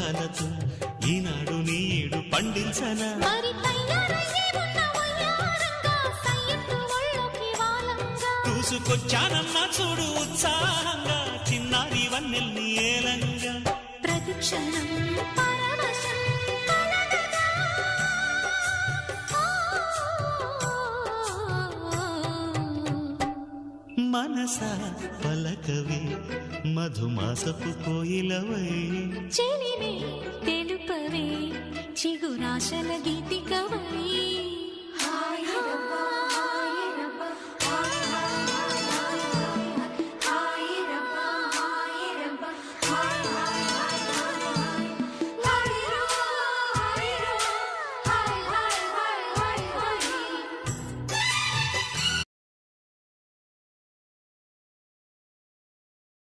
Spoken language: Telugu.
రాగాలతో ఈనాడు నీడు పండించనా చూసుకొచ్చానన్నా చూడు ఉత్సాహంగా చిన్నారి వన్నెల్ని ఏలంగా ప్రతిక్షణం మనసా పలకవే మధుమాసపు కోయిలవై చెలిమే తెలుపవే చిగురాశల గీతికవై